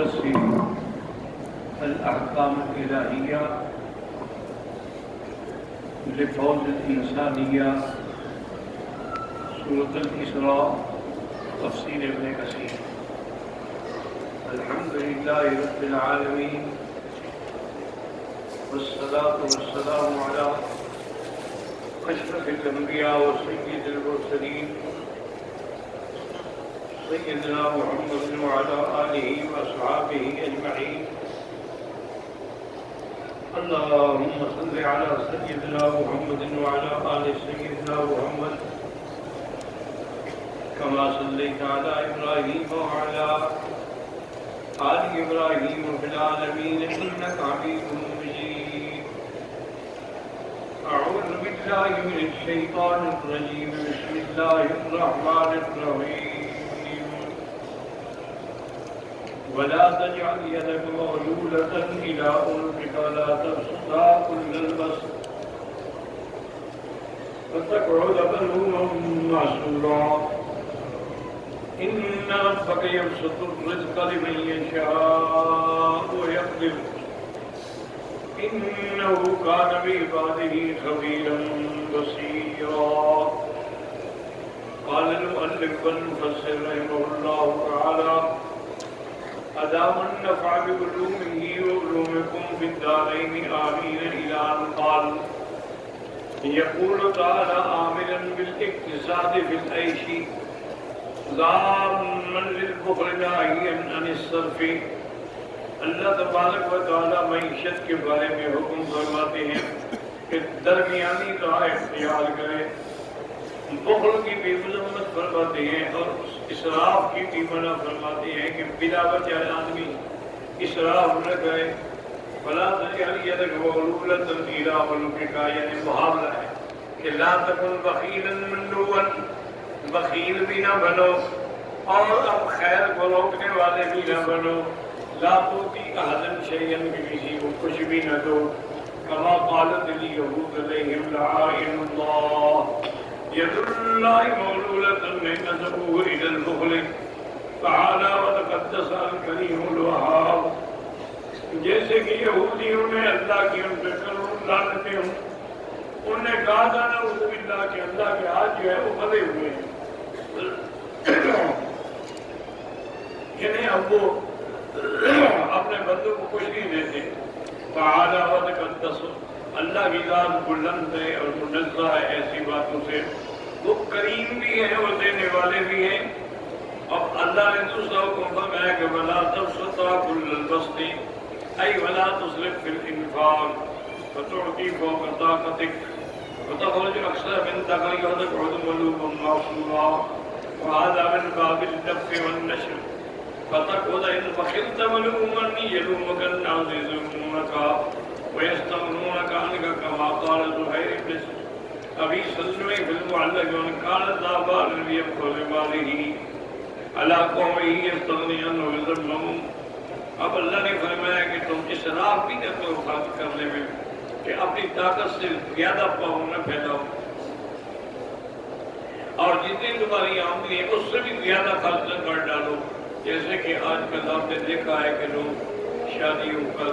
درس الأحكام الإلهية لفوز الإنسانية سورة الإسراء تفسير ابن كثير. الحمد لله رب العالمين والصلاة والسلام على أشرف الأنبياء وسيد المرسلين سيدنا محمد وعلى آله وأصحابه أجمعين. اللهم صل على سيدنا محمد وعلى آل سيدنا محمد كما صليت على إبراهيم وعلى آل إبراهيم في العالمين إنك حميد مجيد. أعوذ بالله من الشيطان الرجيم. بسم الله الرحمن الرحيم. ولا تجعل يدك مغلولة إلى عنقك ولا تبسطها كل البسط فتقعد ملوما محسورا. إن ربك يبسط الرزق لمن يشاء ويقدر إنه كان بعباده خبيرا بصيرا. قال المؤلف والمفسر رحمه الله تعالى: أدام النفع بعلومه وعلومكم في الدارين آمين. إلى أن قال: يقول تعالى عاملا بالاقتصاد في العيش ضاما للبخل ناهيا عن الصرف. اللہ تبارک و تعالی معیشت کے بارے میں حکم فرماتے ہیں کہ درمیانی راہ اختیار کرے. بخل کی بھی مذمت فرماتے ہیں اور اسراف کی بھی منع فرماتے ہیں کہ بلا وجہ آدمی اسراف نہ کرے. فلا تجعل يدك مغلولة إلى عنقك، یعنی محاورہ ہے کہ لا تكن بخیلا منوعا، بخیل بھی نہ بنو اور اب خیر کو روکنے والے بھی نہ بنو. لا تؤتی أحدا شيئا، کسی کو کچھ بھی نہ دو. كما قالت اليهود عليهم لعائن الله يد الله مغلولة نسبوه إلى البخل تعالى وتقدس الكريم الوهاب. جیسے کہ یہودیوں نے اللہ کی ان پہ کروڑ لعنتیں ہوں، انہوں نے کہا تھا نعوذ باللہ کہ اللہ کے ہاتھ جو ہے وہ بندھے ہوئے ہیں، یعنی اب وہ اپنے بندوں کو کچھ نہیں دیتے. تعالی وتقدس، اللہ کی ذات بلند ہے اور منزہ ہے ایسی باتوں سے. وہ کریم بھی ہے اور دینے والے بھی ہیں. اور اللہ نے دوسرا حکم فرمایا کہ ولا تبسطا كل البسط، أي ولا تسرف في الإنفاق فتعطي فوق طاقتك وتخرج أكثر من دخلك وتقعد ملوما محسورا. وهذا من باب اللف والنشر فتقعد إن بخلت ملوما يلومك الناس يذمونك ويستغنونك عنك كما قال زهير بن أبي سلمة في المعلق: ومن كان ذا بال يبخل بماله على قومه يستغني عنه ويذمهم. اب اللہ نے فرمایا کہ تم اسراف بھی نہ کرو خرچ کرنے میں کہ اپنی طاقت سے زیادہ پاؤ نہ پھیلاؤ، اور جتنی تمہاری آمدنی ہے اس سے بھی زیادہ خرچ نہ کر ڈالو. جیسے کہ آج کل آپ نے دیکھا ہے کہ لوگ شادیوں پر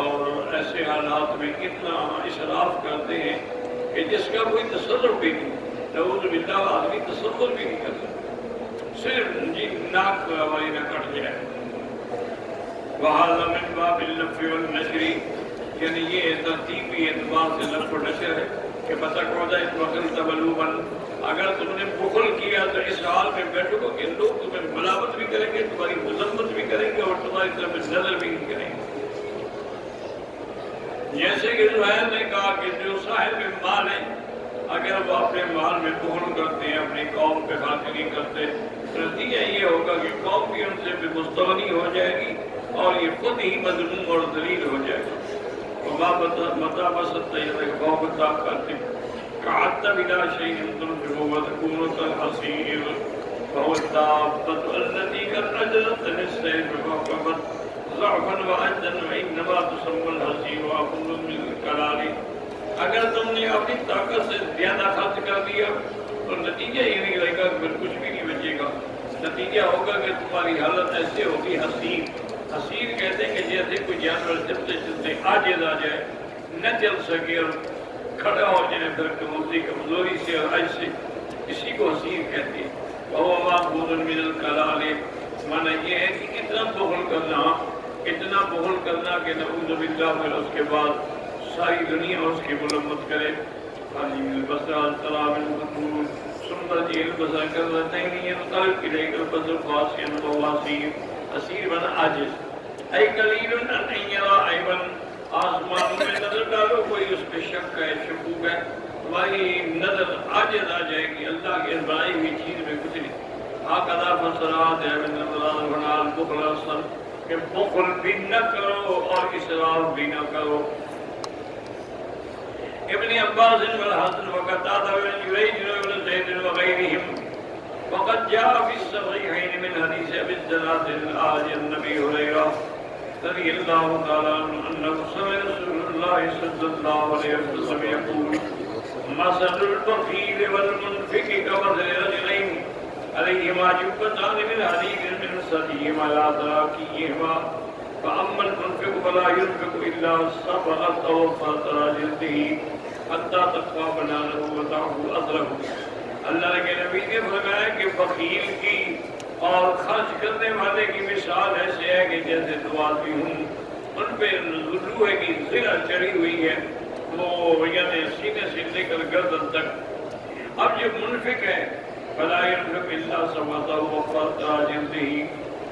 اور ایسے حالات میں اتنا اسراف کرتے ہیں کہ جس کا کوئی تصور بھی نہیں. نعوذ باللہ آدمی تصور بھی نہیں کر سکتا، صرف جی ناک ہماری نہ کٹ جائے. وَهَذَا مِنْ بَابِ اللَّفِّ وَالنَّشْرِ، یعنی یہ ترتیبی اعتبار سے لف و نشر ہے کہ فَتَقْعُدَ إِذْ بَخِلْتَ مَلُومًا. اگر تم نے بخل کیا تو اس حال میں بیٹھو گے کہ لوگ تمہیں ملامت بھی کریں گے، تمہاری مذمت بھی کریں گے اور تمہاری طرف نظر بھی نہیں کریں گے. جیسے کہ زہیر نے کہا کہ جو صاحب مال ہیں اگر وہ اپنے مال میں بخل کرتے ہیں، اپنی قوم پہ خاطر نہیں کرتے، نتیجہ یہ ہوگا کہ قوم بھی ان سے مستغنی ہو جائے گی اور یہ خود ہی مذموم اور ذلیل ہو جائے گا. مَتَى بَسَطْتَ يَدَكَ فَوْقَ طَاقَتِكَ قَعَدتَ بِلَا شَيْءٍ تُنْفِقُ وَتَكُونُ كَالْحَصِيرِ فَهُوَ الدَّابَّةُ الَّتِي قَدْ أَجْرَتْ لِلسَّيْفِ فَوْقَفَتْ ضَعْفًا وَعَجًّا وَإِنَّمَا تُسَمَّى الْحَصِيرُ وَأَكُلُّ مِنْ الْكَلَالِ. اگر تم نے اپنی طاقت سے زیادہ خرچ کر دیا تو نتیجہ یہ نہیں رہے گا کہ پھر کچھ بھی نہیں بچے گا. نتیجہ ہوگا کہ تمہاری حالت ایسے ہوگی حسین. حسیر کہتے ہیں کہ جیسے کوئی جانور چلتے چلتے عاجز آ جائے، نہ چل سکے اور کھڑا ہو جائے پھر کمزوری سے اور عجز سے، اسی کو حسیر کہتے ہیں۔ وَهُوَ مَعْبُودٌ مِنَ الْكَلَالِ، معنی یہ ہے کہ اتنا بخل کرنا کہ نعوذ باللہ پھر اس کے بعد ساری دنیا اس کی ملامت کرے۔ عَلِيمُ الْبَصَرِ الْكَلَامِ الْمَطْلُوبِ ثُمَّ رَجِعَ الْبَصَرَ كَرَّتَيْنِ يَنقَلِبُ إِلَيْكَ الْبَصَرُ خَاسِئًا وَهُوَ حَسِيرٌ، حسیر بنا عاجز، اے قلیل ان یرا عیبا، آسمانوں میں نظر ڈالو کوئی اس پہ شک ہے، شکوک ہے، تمہاری نظر عاجز آ جائے گی اللہ کی بنائی ہوئی چیز میں کچھ نہیں۔ ہاکذا فسرات ہے من نظران ونال بخل اصل، کہ بخل بھی نہ کرو اور اسراف بھی نہ کرو۔ ابن عباس والحسن وقتادہ بن جریج بن زید وغیرہم وقد جاء في الصحيحين من حديث ابي الزناد عن النبي هريره رضي الله تعالى عنه انه سمع رسول الله صلى الله عليه وسلم يقول مثل البخيل والمنفق كمثل رجلين عليهما جبتان من حديد من صديهما لا تراكيهما فاما المنفق فلا ينفق الا صبغت او فطر جلده حتى تقوى بنانه وتعفو اثره۔ اللہ کے نبی نے فرمایا کہ بخیل کی اور خرچ کرنے والے کی مثال ایسے ہے کہ جیسے دو آدمی ہوں، ان پہ لوہے کی زرہ چڑھی ہوئی ہے، وہ یعنی سینے سے لے کر گردن تک۔ اب جو منفق ہے فلا ينفق الا صبغة وفطر جلده،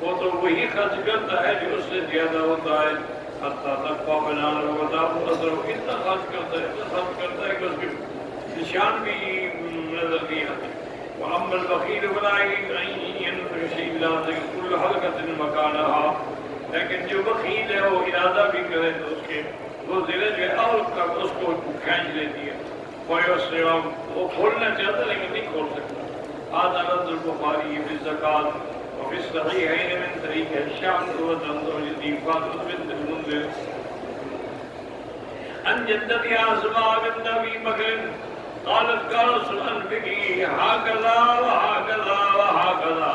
وہ تو وہی خرچ کرتا ہے جو اس سے زیادہ ہوتا ہے، حتیٰ تقوى بنانه وتعفو اثره، اتنا خرچ کرتا ہے کہ اس کے نشان بھی نظر نہیں آتی۔ وَأَمَّا الْبَخِيلُ فَلَا يَنفِقُ إِلَّا كُلُّ حَلْقَةٍ مَكَانَهَا، لیکن جو بخیل ہے وہ ارادہ بھی کرے تو اس کے وہ زرہ جو ہے اور تک اس کو کھینچ لیتی ہے، وہ کھولنا چاہتا لیکن نہیں کھول سکتا۔ هذا لفظ البخاری فی الزکوٰۃ وفی الصحیحین من طریق ہشام بن زید فاطمہ بنت المنذر عن جدتها اسماء بنت ابی بکر قالت قال رسول انفقي هكذا وهكذا وهكذا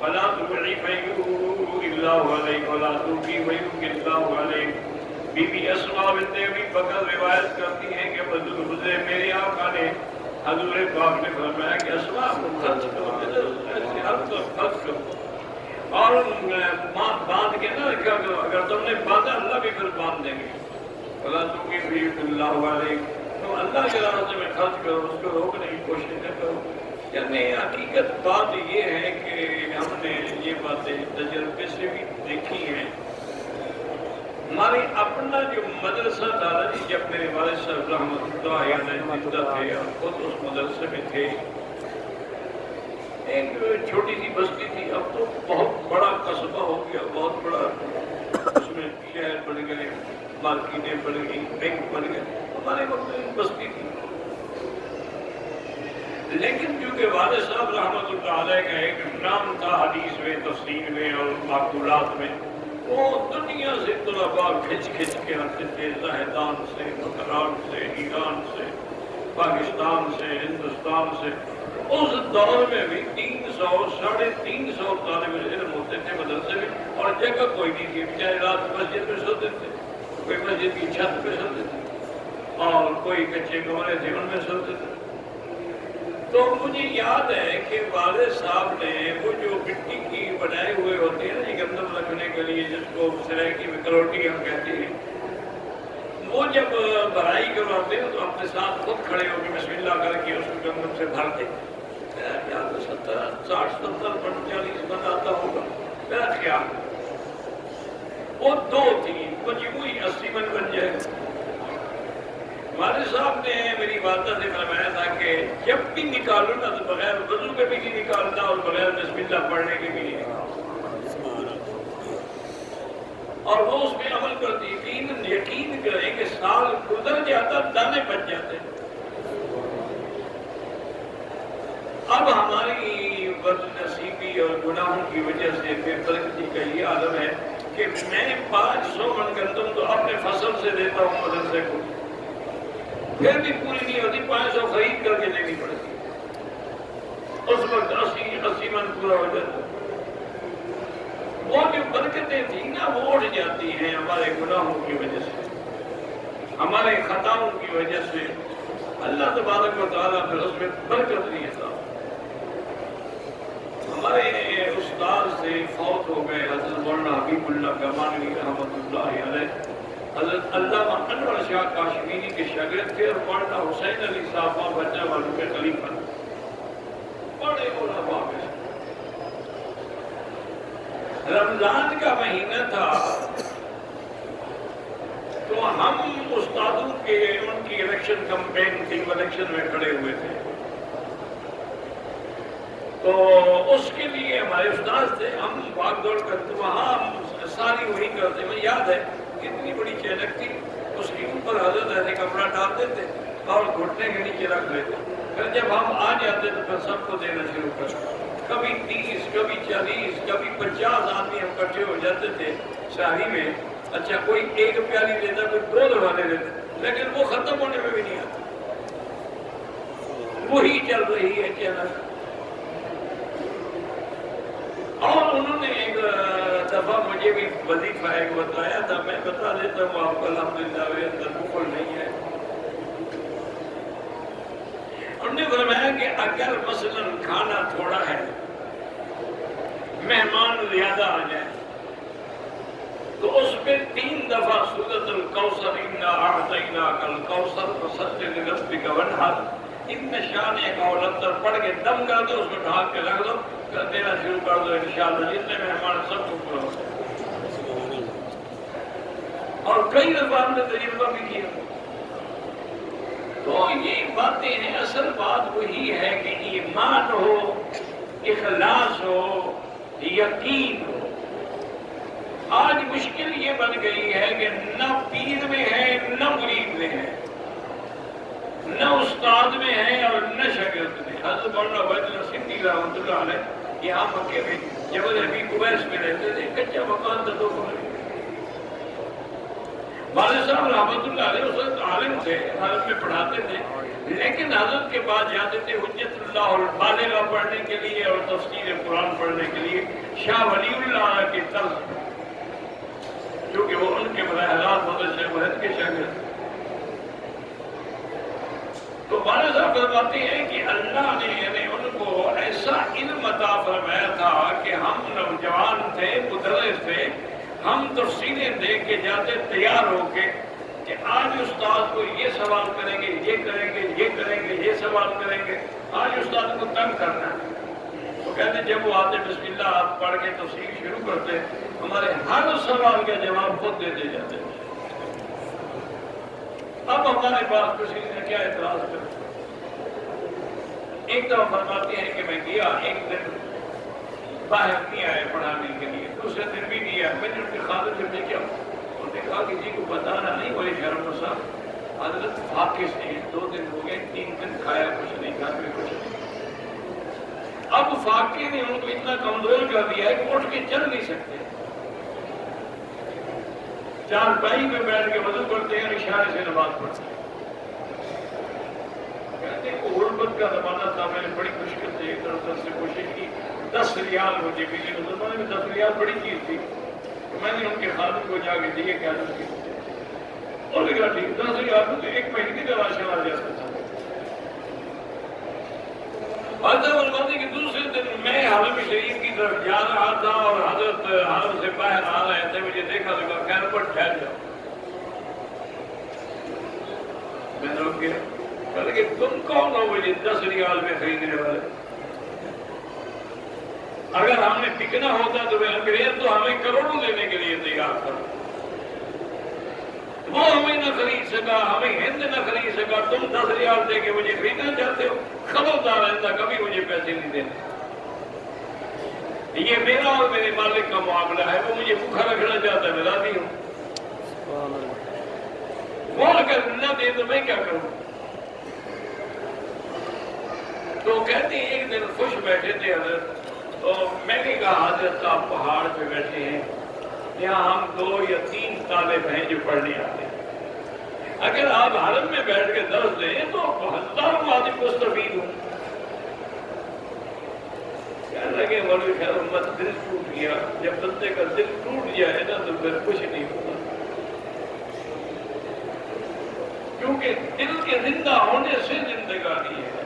ولا تبعي فيقول الله عليك ولا تبقي فيقول الله عليك۔ بی بی اسماء بنت ابی بکر روایت کرتی ہیں کہ حضور گزرے میرے آقا نے حضور پاک نے فرمایا کہ اسماء کو خرچ کرو، ایسے ہر طرف خرچ کرو اور باندھ کے نہ رکھا کرو، اگر تم نے باندھا اللہ بھی پھر باندھ دیں گے۔ ولا تبقي فيقول الله عليك، تو اللہ کے راستے میں خرچ کرو، اس کو روکنے کی کوشش نہ کرو۔ یعنی حقیقت بات یہ ہے کہ ہم نے یہ باتیں تجربے سے بھی دیکھی ہیں۔ ہمارے اپنا جو مدرسہ دادا جی جب میرے والد صاحب رحمۃ اللہ علیہ زندہ تھے اور خود اس مدرسے میں تھے، ایک چھوٹی سی بستی تھی، اب تو بہت بڑا قصبہ ہو گیا، بہت بڑا اس میں شہر بن گئے، مارکیٹیں بن گئی، بینک بن گئے، ہمارے وقت میں بستی تھی۔ لیکن چونکہ والد صاحب رحمۃ اللہ علیہ کا ایک نام تھا حدیث میں، تفسیر میں اور معقولات میں، وہ دنیا سے طلباء کھچ کھچ کے آتے تھے، زاہدان سے، مکران سے، ایران سے، پاکستان سے، ہندوستان سے۔ اس دور میں بھی 300 ساڑھے 300 طالب علم ہوتے تھے مدرسے میں، اور جگہ کوئی نہیں تھی، بیچارے رات مسجد میں سوتے تھے، کوئی مسجد کی چھت پہ سوتے تھے اور کوئی کچے کمرے تھے ان میں سوتے تھے۔ تو مجھے یاد ہے کہ والد صاحب نے وہ جو مٹی کی بنائے ہوئے ہوتے ہیں نا یہ گندم رکھنے کے لیے، جس کو سرائکی میں کروٹی ہم کہتے ہیں، وہ جب بھرائی کرواتے ہیں تو اپنے ساتھ خود کھڑے ہو کے بسم اللہ کر کے اس کو گندم سے بھرتے۔ میرا خیال 60 70 40 من آتا ہوگا میرا خیال۔ وہ 2 تھی، مجموعی 80 من بن جائے۔ والد صاحب نے میری والدہ سے فرمایا تھا کہ جب بھی نکالو نا تو بغیر وضو کے بھی نہیں نکالنا اور بغیر بسم اللہ پڑھنے کے بھی نہیں نکالنا، اور وہ اس میں عمل کرتی۔ یقین کریں کہ سال گزر جاتا دانے بچ جاتے۔ اب ہماری بد نصیبی اور گناہوں کی وجہ سے بے برکتی کا یہ عالم ہے کہ میں 500 من گندم تو اپنے فصل سے دیتا ہوں مدرسے کو، پھر بھی پوری نہیں ہوتی، 500 خرید کر کے لینی پڑتی، اس وقت 80 من پورا ہو جاتا۔ وہ جو برکتیں تھیں نا وہ اٹھ جاتی ہیں ہمارے گناہوں کی وجہ سے، ہمارے خطاؤں کی وجہ سے۔ اللہ تبارک و تعالیٰ پھر اس میں برکت نہیں تھا۔ ہمارے استاد سے فوت ہو گئے حضرت مولانا حبیب اللہ گمانوی رحمۃ اللہ علیہ، حضرت علامہ انور شاہ کاشمیری کے شاگرد تھے اور مولانا حسین علی صاحب بچہ والوں کے خلیفہ، بڑے علماء میں سے۔ رمضان کا مہینہ تھا تو ہم استادوں کے ان کی الیکشن کمپین تھی، الیکشن میں کھڑے ہوئے تھے، تو اس کے لیے ہمارے استاد تھے، ہم بھاگ دوڑ کرتے وہاں ہم ساری وہی کرتے۔ مجھے یاد ہے کتنی بڑی چینک تھی، اس کے اوپر حضرت ایسے کپڑا ڈالتے تھے اور گھٹنے کے نیچے رکھ لیتے، پھر جب ہم آ جاتے تو پھر سب کو دینا شروع کرتے، کبھی 30 کبھی 40 کبھی 50 آدمی ہم اکٹھے ہو جاتے تھے شاہی میں۔ اچھا کوئی ایک پیالی لیتا، کوئی 2 دفعہ لے لیتا، لیکن وہ ختم ہونے میں بھی نہیں آتا، وہی چل رہی ہے چینک۔ اور انہوں نے ایک دفعہ مجھے بھی وظیفہ ایک بتایا تھا، میں بتا دیتا ہوں آپ کو، الحمدللہ میرے اندر بخل نہیں ہے۔ انہوں نے فرمایا کہ اگر مثلا کھانا تھوڑا ہے، مہمان زیادہ آ جائے، تو اس پہ 3 دفعہ سورۃ الکوثر انا اعطیناک الکوثر فصلی لربک وانحر ان شانئک الابتر پڑھ کے دم کر دو، اس کو ڈھانپ کے رکھ دو، پھر دینا شروع کر دو، انشاءاللہ جتنے مہمان سب کو پورا ہو جائے۔ اور کئی دفعہ ہم نے تجربہ بھی کیا۔ تو یہ باتیں ہیں، اصل بات وہی ہے کہ ایمان ہو، اخلاص ہو، یقین ہو۔ آج مشکل یہ بن گئی ہے کہ نہ پیر میں ہے نہ مرید میں ہے، نہ استاد میں ہے اور نہ شاگرد میں۔ حضرت مولانا عبید اللہ سندھی رحمۃ اللہ علیہ یہاں مکے میں جبل ابی قبیس میں رہتے تھے، کچا مکان تھا 2 کمرے۔ والد صاحب رحمۃ اللہ علیہ اس وقت عالم تھے، عالم میں پڑھاتے تھے، لیکن حضرت کے بعد جاتے تھے حجت اللہ البالغہ پڑھنے کے لیے اور تفسیر قرآن پڑھنے کے لیے شاہ ولی اللہ کی طرز، کیونکہ وہ ان کے براہ راست مدرسے وحد کے شاگرد۔ تو والد صاحب فرماتے ہیں کہ اللہ نے یعنی ان کو ایسا علم عطا فرمایا تھا کہ ہم نوجوان تھے، مدرس تھے، ہم تفسیریں دیکھ کے جاتے تیار ہو کے کہ آج استاد کو یہ سوال کریں گے، یہ کریں گے، یہ کریں گے، یہ سوال کریں گے، آج استاد کو تنگ کرنا ہے۔ تو کہتے جب وہ آتے بسم اللہ آپ پڑھ کے تفسیر شروع کرتے، ہمارے ہر سوال کا جواب خود دیتے جاتے۔ اب ہمارے پاس کسی نے کیا اعتراض کر، ایک دفعہ فرماتے ہیں کہ میں گیا، ایک دن باہر نہیں آئے پڑھانے کے لیے، دوسرے دن بھی نہیں آئے، میں نے ان کے خالد سے کیا، انہوں نے کہا کہ جی کو بتانا نہیں بڑے شرم صاحب، حضرت فاقے سے 2 دن ہو گئے، 3 دن کھایا کچھ نہیں، گھر میں کچھ نہیں۔ اب فاقے نے ان کو اتنا کمزور کر دیا ہے کہ اٹھ کے چل نہیں سکتے، چارپائی میں بیٹھ کے وضو کرتے ہیں اور اشارے سے نماز پڑھتے ہیں۔ کہتے ہیں کہ غربت کا زمانہ تھا، میں نے بڑی مشکل سے ایک طرف سے کوشش کی، 10 ریال مجھے ملی، اس زمانے میں 10 ریال بڑی چیز تھی، تو میں نے ان کے خادم کو جا کے دیے کہ حضرت کی، اور نے کہا ٹھیک 10 ریال تو 1 مہینے کا راشن آ جاتا تھا۔ فرماتے کہ دوسرے دن میں حرم شریف کی طرف جا رہا تھا اور حضرت حرم سے باہر آ رہے تھے، مجھے دیکھا تو کہا خیر پر ٹھہر جاؤ، میں نے رک گیا، کہا کہ تم کون ہو مجھے 10 ریال میں خریدنے والے؟ اگر ہم نے بکنا ہوتا تو انگریز تو ہمیں کروڑوں دینے کے لیے تیار تھا، وہ ہمیں نہ خرید سکا، ہمیں ہند نہ خرید سکا، تم 10 ریال دے کے مجھے خریدنا چاہتے ہو؟ خبردار آئندہ کبھی مجھے پیسے نہیں دینے، یہ میرا اور میرے مالک کا معاملہ ہے، وہ مجھے بھوکا رکھنا چاہتا ہے، میں راضی ہوں، وہ اگر نہ دے تو میں کیا کروں؟ تو کہتے ہیں ایک دن خوش بیٹھے تھے حضرت، تو میں نے کہا حضرت آپ پہاڑ پہ بیٹھے ہیں، یہاں ہم 2 یا 3 طالب ہیں جو پڑھنے آتے ہیں، اگر آپ حرم میں بیٹھ کے درس دیں تو 1000 آدمی مستفید ہوں۔ لگے مولوی خیر محمد دل ٹوٹ گیا. جب بندے کا دل ٹوٹ جائے نا تو پھر کچھ نہیں ہوتا، کیونکہ دل کے زندہ ہونے سے زندگانی ہے.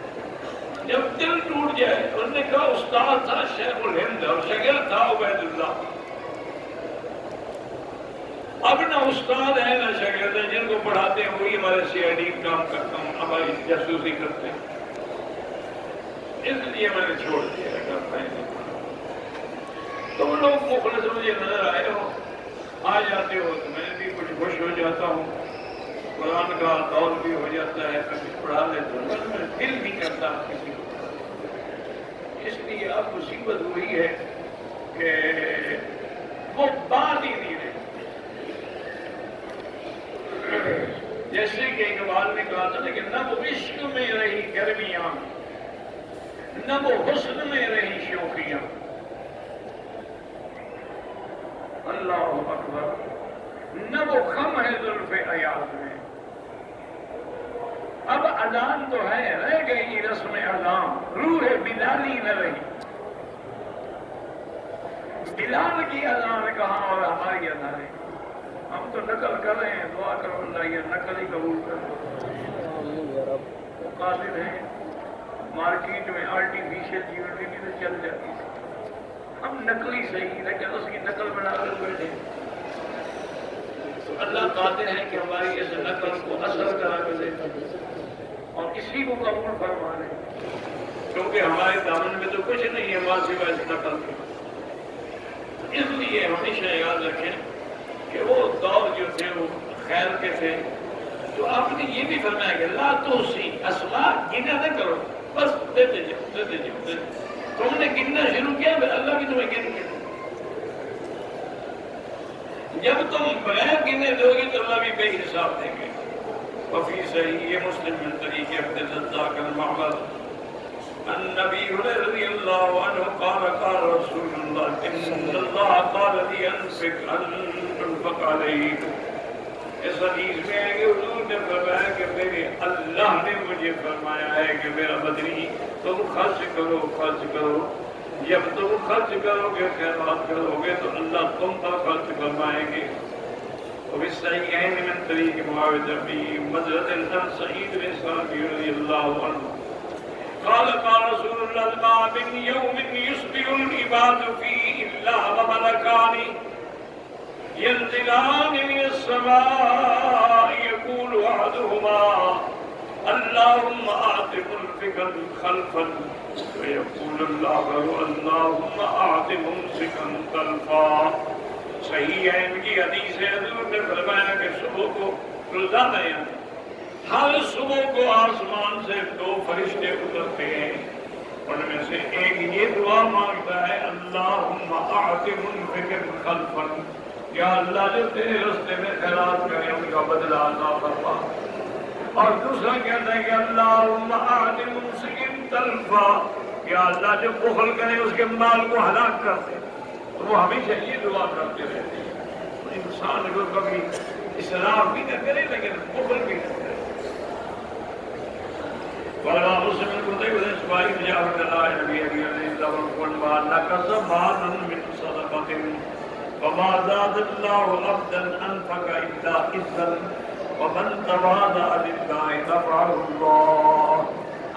جب دل ٹوٹ جائے، انہوں نے کہا استاد تھا شیخ الہند اور شاگرد تھا عبید اللہ. اب نہ استاد ہے نہ شاگرد ہے، جن کو پڑھاتے ہیں وہی ہمارے سی آئی ڈی کام کرتا ہوں، ہماری جاسوسی کرتے ہیں. اس لیے میں نے چھوڑ دیا ہے. تم لوگ مخلص مجھے نظر آئے ہو، آ جاتے ہو تو میں بھی کچھ خوش ہو جاتا ہوں. قرآن کا دور بھی ہو جاتا ہے، کبھی پڑھا لیتا ہوں، میں دل نہیں کرتا کسی کو. اس لیے اب مصیبت ہوئی ہے کہ وہ بات ہی نہیں رہی. جیسے کہ اقبال نے کہا تھا کہ نہ وہ عشق میں رہی گرمیاں، نہ وہ حسن میں رہی شوخیاں. اللہ اکبر. نہ وہ خم ہے زلف ایاز میں. اب اذان تو ہے، رہ گئی رسم اذان، روح بلالی نہ رہی. بلال کی اذان کہاں اور ہماری اذانیں؟ ہم تو نقل کر رہے ہیں. دعا کرو اللہ یہ نقل ہی قبول کر. وہ قادر ہیں مارکیٹ میں آرٹیفیشل جیولری بھی تو چل جاتی ہے. ہم نقلی صحیح لیکن اس کی نقل بنا کر بیٹھے. تو اللہ قادر ہے کہ ہماری اس نقل کو اثر کرا کر دے اور اسی کو قبول فرما لے، کیونکہ ہمارے دامن میں تو کچھ نہیں ہے ماں سوائے اس نقل کے. اس لیے ہمیشہ یاد رکھیں کہ وہ دور جو تھے وہ خیر کے تھے. تو آپ نے یہ بھی فرمایا کہ لا تحصی اسماء، گنا نہ کرو، بس دیتے جاؤ دیتے جاؤ. تم نے گننا شروع کیا پھر اللہ بھی تمہیں گن کے. جب تم بغیر گنے دو گے تو اللہ بھی بے حساب دیں گے. وفی صحیح مسلم من طریق عبد الرزاق المعبد النبی رضی اللہ عنہ قال قال رسول اللہ ان اللہ قال لی انفق علیک. اس حدیث میں ہے کہ حضور نے فرمایا کہ میرے اللہ نے مجھے فرمایا ہے کہ میرا بدری تم خرچ کرو خرچ کرو. جب تم خرچ کرو گے خیرات کرو گے تو اللہ تم پر خرچ فرمائیں گے. وبالصحيحين من طريق معاوية بن مزرعة عن سعيد بن سعد رضي الله عنه قال قال رسول الله ما من يوم يصبح العباد فيه إلا وملكان ينزلان من السماء يقول أحدهما اللهم أعط منفقا خلفا ويقول الآخر اللهم أعط ممسكا تلفا. صحیح ہے ان کی حدیث ہے. حضور نے فرمایا کہ صبح کو روزانہ ہر صبح کو آسمان سے 2 فرشتے اترتے ہیں. ان میں سے ایک یہ دعا مانگتا ہے اللہم اعط منفقا خلفا، یا اللہ جو تیرے راستے میں خیرات کرے ان کا بدلہ عطا فرما. اور دوسرا کہتا ہے کہ اللہم اعط ممسکا تلفا، یا اللہ جو بخل کرے اس کے مال کو ہلاک کر دے. تو وہ ہمیشہ یہ دعا کرتے رہتے ہیں. انسان کو کبھی اسراف بھی نہ کرے لیکن بخل بھی نہ کرے. وَلَا مُسْلِمٍ قُطِبٍ إِسْمَاعِيلٍ جَاءَ لَا نَبِيَّ إِلَّا وَمَا نَقَصَ مَالٌ مِّن صَدَقَةٍ وَمَا زَادَ اللَّهُ عَبْدًا أَنفَقَ إِلَّا إِذًّا وَمَن تَوَاضَعَ لِلَّهِ رَفَعَهُ اللَّهُ.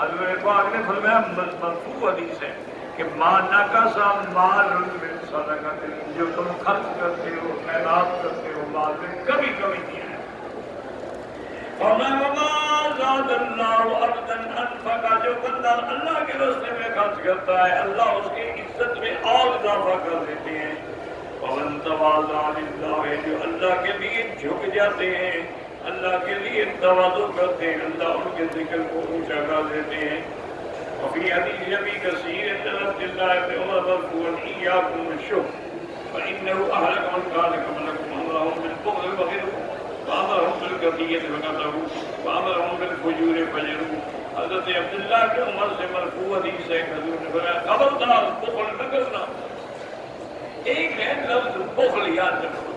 حضور پاک نے فرمایا مرفوع حدیث ہے کہ ما نقص مال من صدقۃ، جو تم خرچ کرتے ہو خیرات کرتے ہو مال میں کبھی کبھی نہیں ہے. وما زاد اللہ عبدا انفق، جو بندہ اللہ کے راستے میں خرچ کرتا ہے اللہ اس کی عزت میں اور اضافہ کر دیتے ہیں. ومن تواضع للہ، جو اللہ کے لیے جھک جاتے ہیں اللہ کے لیے تواضع کرتے ہیں اللہ ان کے ذکر کو اونچا کر دیتے ہیں. وفي حديث أبي كثير عن عبد الله بن عمر مرفوعا إياكم الشح فإنه أهلك من كان قبلكم أمرهم بالبخل بخلوا وأمرهم بالكفية فقتلوا وأمرهم بالفجور فجروا. حضرت عبداللہ کے عمر سے مرفوع حدیث ہے حضور نے فرمایا خبردار بخل نہ کرنا. ایک ہے لفظ بخل یاد رکھو،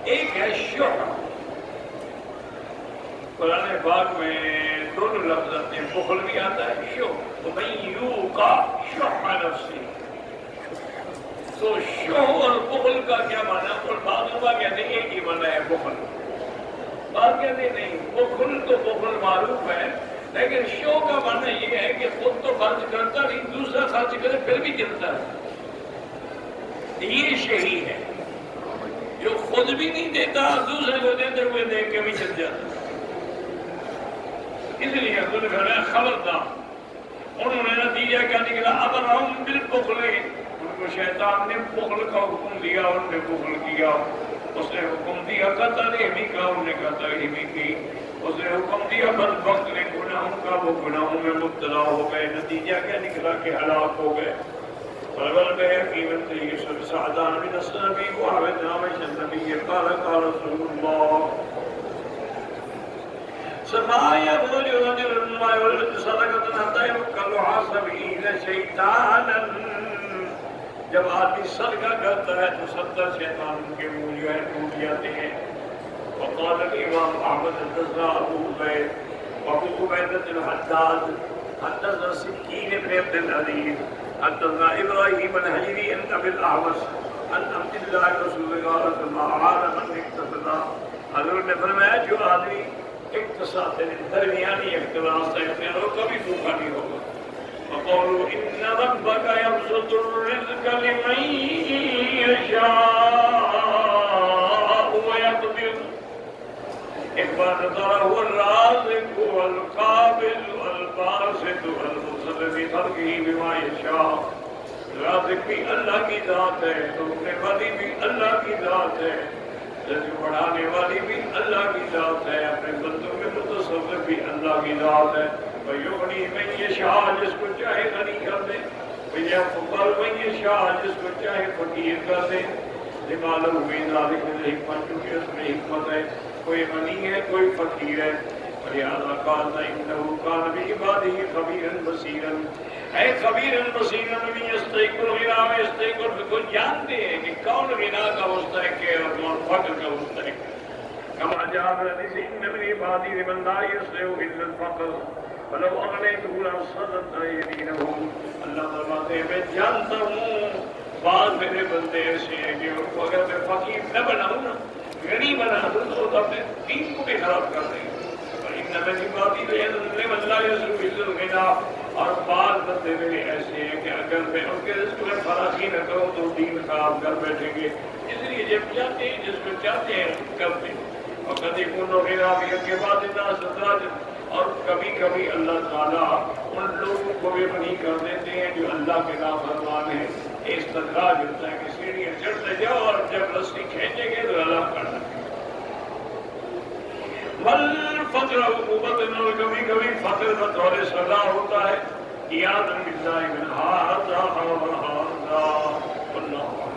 ایک ہے شح. قرآن پاک میں دونوں لفظ آتے ہیں، بخل بھی آتا ہے شح. وَمَن يُوقَ شُحَّ نَفْسِهِ، تو شو اور بخل کا کیا معنی؟ اور بعض علماء کہتے ہیں ایک ہی معنی ہے بخل، بعض کہتے ہیں نہیں، بخل تو بخل معروف ہے، لیکن شو کا معنی یہ ہے کہ خود تو خرچ کرتا نہیں، دوسرا خرچ کرے پھر بھی چلتا ہے، یہ شہی ہے جو خود بھی نہیں دیتا دوسرے کو دیتے ہوئے دیکھ کے بھی چل جاتا۔ اس لیے انہوں نے کہا خبردار، انہوں نے نتیجہ کیا نکلا؟ ابرہم بالبخل، ان کو شیطان نے بخل کا حکم دیا، ان نے بخل کیا، اس نے حکم دیا قطع رحمی کا، انہوں نے قطع رحمی کی، اس نے حکم دیا بدبخت نے گناہوں کا، وہ گناہوں میں مبتلا ہو گئے، نتیجہ کیا نکلا کہ ہلاک ہو گئے۔ فَلَوَلْ بِحَكِيمٍ يُوسُفَ سَعْدَانَ مِنَ السَّنَبِيِّ وَعَبَدْنَا مَعَ النَّبِيِّ قَالَ قَالَ رَسُولُ اللَّهِ سَمَا يَخْرُجُ رَجُلٌ مَّا يُولِدُ صَدَقَةً حَتَّى يُؤْكَلُهَا 70 شَيْطَانًا، جب آدمی صدقہ کرتا ہے تو 70 شیطان ان کے منہ جو ہے ٹوٹ جاتے ہیں۔ وقال الإمام أحمد حدثنا أبو عبيد وأبو عبيدة الحداد حدثنا سكين بن عبد العزيز حدثنا إبراهيم الحجري عن أبي الأحوص عن عبد الله رسول الله صلى الله عليه وسلم من اقتصدا، حضرت نے فرمایا جو آدمی اقتصاد درمیانی اقتصاد سے اختیار ہو کبھی بھوکا نہیں ہوگا۔ وقالوا إن ربك يبسط الرزق لمن يشاء ويقدر، ایک بار نظارہ ہوا الرازق والقابل والباسط والمصرف في خلقه بما يشاء، رازق بھی اللہ کی ذات ہے، روکنے والی بھی اللہ کی ذات ہے، رزق بڑھانے والی بھی اللہ کی ذات ہے، اپنے بندوں میں متصرف بھی اللہ کی ذات ہے۔ وَيُغْنِي مَن يَشَاءُ، جس کو چاہے غنی کر دے، وَيَفْقِرُ مَن يَشَاءُ، جس کو چاہے فقیر کر دے۔ لِمَا لَهُ فِي ذَلِكَ الْحِكْمَةُ، کیونکہ اس میں حکمت ہے، کوئی غنی ہے کوئی فقیر ہے۔ وَلِهَذَا قَالَ إِنَّهُ كَانَ بِعِبَادِهِ خَبِيرًا بَصِيرًا، اے خبیرًا بصیرًا من يستحق الغنى ويستحق الفقر، جانتے ہیں کہ کون غنا کا مستحق ہے اور کون فقر کا مستحق ہے۔ كما جاء في الحديث إن من عبادي لمن لا يستطيع إلا الفقر فلو أغنيته لأبسطت يمينه، اللہ فرماتے ہیں میں جانتا ہوں بعض میرے بندے ایسے ہیں کہ ان کو اگر میں فقیر نہ بناؤں نا، غنی بنا دوں تو اپنے دین کو بھی خراب کر دیں گے۔ إن من عبادي لمن لا يستطيع إلا الغنى، اور بعض بندے میرے ایسے ہیں کہ اگر میں ان کے رزق میں فراخی نہ کروں تو دین خراب کر بیٹھیں گے، اس لیے جب چاہتے ہیں جس کو چاہتے ہیں کرتے ہیں۔ اور کبھی کنو غنا بھی کے بعد اور کبھی کبھی اللہ تعالیٰ ان لوگوں کو بھی غنی کر دیتے ہیں جو اللہ کے نافرمان ہیں۔ استدراج ہوتا ہے کہ سیڑھیاں چڑھتے جاؤ اور جب رسی کھینچیں گے تو اللہ کرنا۔ فقر حکومت اور کبھی کبھی فقر بطور سزا ہوتا ہے۔ یاد باللہ من ہذا و ہذا، اللہ